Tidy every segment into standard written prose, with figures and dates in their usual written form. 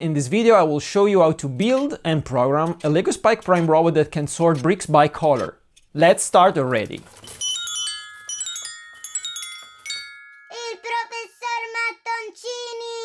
In this video I will show you how to build and program a LEGO Spike Prime robot that can sort bricks by color. Let's start already! Il professor Mattoncini!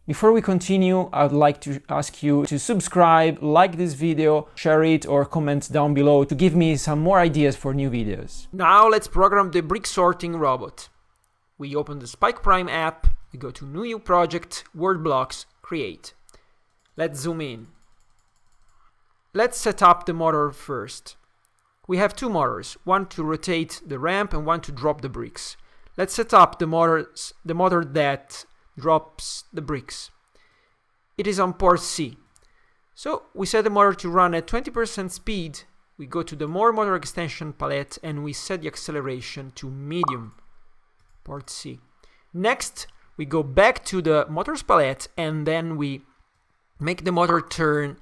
Before we continue, I would like to ask you to subscribe, like this video, share it, or comment down below to give me some more ideas for new videos. Now let's program the brick sorting robot. We open the Spike Prime app, we go to New Project, Word Blocks, Create. Let's zoom in. Let's set up the motor first. We have two motors, one to rotate the ramp and one to drop the bricks. Let's set up the motor that drops the bricks. It is on port C. So we set the motor to run at 20% speed. We go to the More Motor Extension palette and we set the acceleration to medium, port C. Next, we go back to the Motors palette and then we make the motor turn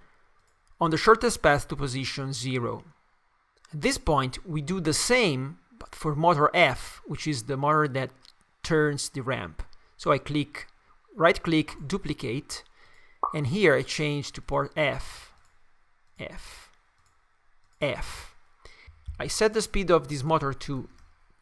on the shortest path to position 0. At this point, we do the same, but for motor F, which is the motor that turns the ramp. So I right-click, duplicate, and here I change to port F, F, F. I set the speed of this motor to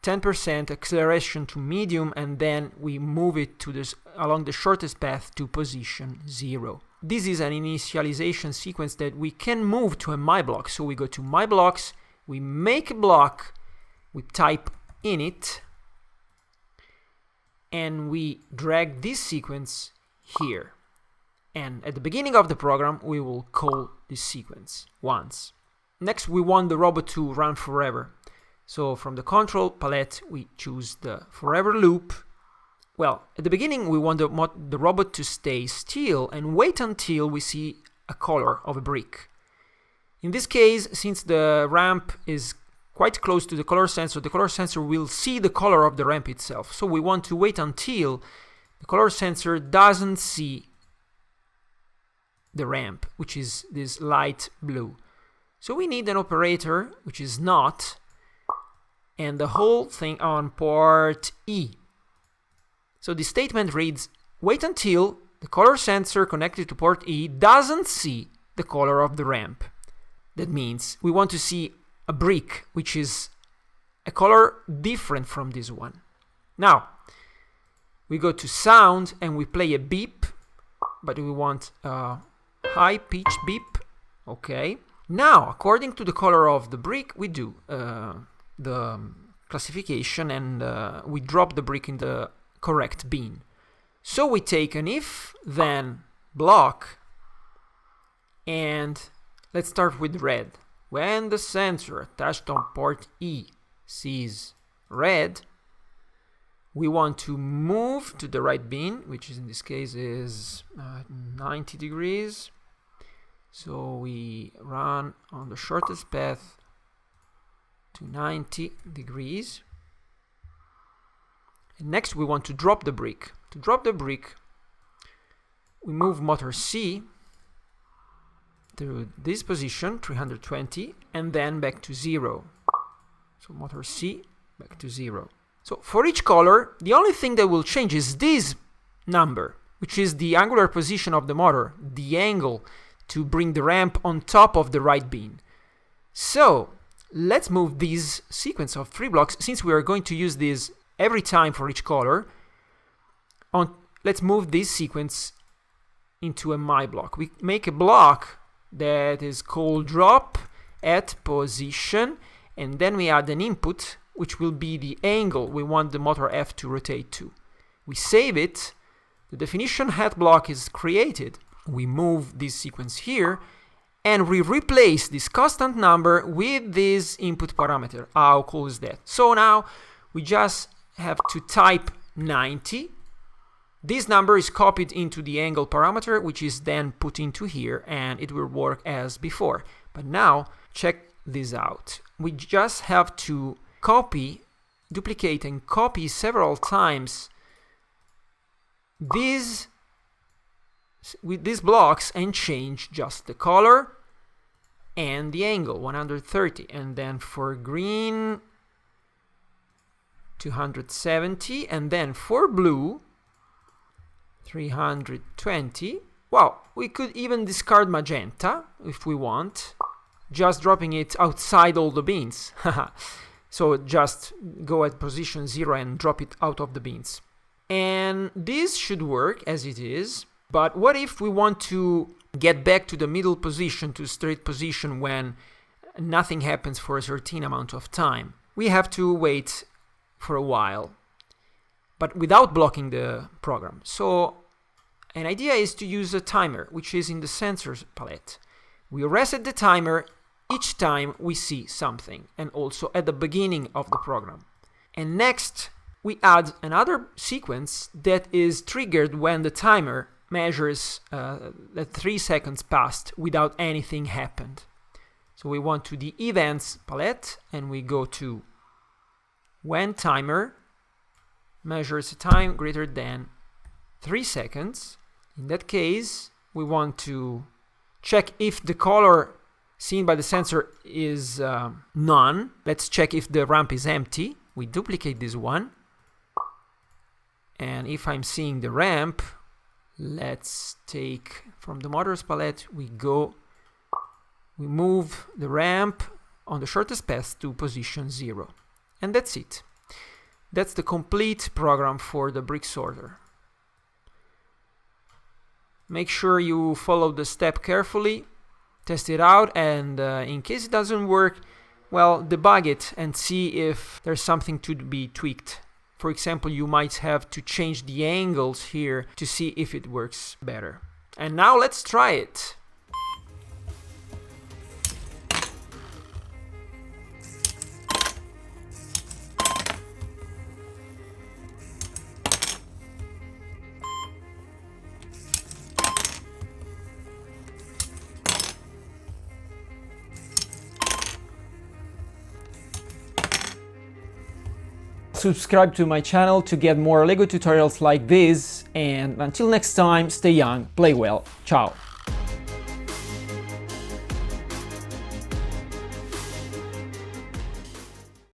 10%, acceleration to medium, and then we move it to along the shortest path to position 0. This is an initialization sequence that we can move to a MyBlock. So we go to MyBlocks, we make a block, we type init, and we drag this sequence here. And at the beginning of the program, we will call this sequence once. Next, we want the robot to run forever. So from the control palette, we choose the forever loop. Well, at the beginning, we want the robot to stay still and wait until we see a color of a brick. In this case, since the ramp is quite close to the color sensor will see the color of the ramp itself. So we want to wait until the color sensor doesn't see the ramp, which is this light blue. So we need an operator, which is not, and the whole thing on port E. So the statement reads, wait until the color sensor connected to port E doesn't see the color of the ramp. That means we want to see a brick, which is a color different from this one. Now, we go to sound and we play a beep, but we want a high-pitched beep. Okay. Now, according to the color of the brick, we do the classification and we drop the brick in the correct bin. So we take an if, then block, and let's start with red. When the sensor attached on port E sees red, we want to move to the right bin, which is in this case is 90 degrees. So we run on the shortest path to 90 degrees. And next we want to drop the brick. To drop the brick, we move motor C to this position, 320, and then back to 0. So motor C, back to 0. So for each color, the only thing that will change is this number, which is the angular position of the motor, the angle to bring the ramp on top of the right bin. So let's move this sequence of 3 blocks, since we are going to use this every time for each color. Let's move this sequence into a MyBlock. We make a block that is called drop at position, and then we add an input, which will be the angle we want the motor F to rotate to. We save it, the definition hat block is created. We move this sequence here, and we replace this constant number with this input parameter. How cool is that? So now we just have to type 90. This number is copied into the angle parameter, which is then put into here, and it will work as before. But now, check this out. We just have to duplicate and copy several times these blocks and change just the color and the angle, 130. And then for green, 270. And then for blue, 320. Well, we could even discard magenta if we want, just dropping it outside all the bins. So just go at position 0 and drop it out of the bins. And this should work as it is. But what if we want to get back to the middle position, to straight position, when nothing happens for a certain amount of time? We have to wait for a while, but without blocking the program. So an idea is to use a timer, which is in the sensors palette. We reset the timer each time we see something, and also at the beginning of the program. And next, we add another sequence that is triggered when the timer measures that 3 seconds passed without anything happened. So we want to the events palette, and we go to when timer measures a time greater than 3 seconds. In that case, we want to check if the color seen by the sensor is none. Let's check if the ramp is empty. We duplicate this one. And if I'm seeing the ramp, let's take from the motors palette, we move the ramp on the shortest path to position 0. And that's it. That's the complete program for the brick sorter. Make sure you follow the step carefully, test it out, and in case it doesn't work, well, debug it and see if there's something to be tweaked. For example, you might have to change the angles here to see if it works better. And now let's try it. Subscribe to my channel to get more LEGO tutorials like this, and until next time, stay young, play well, ciao!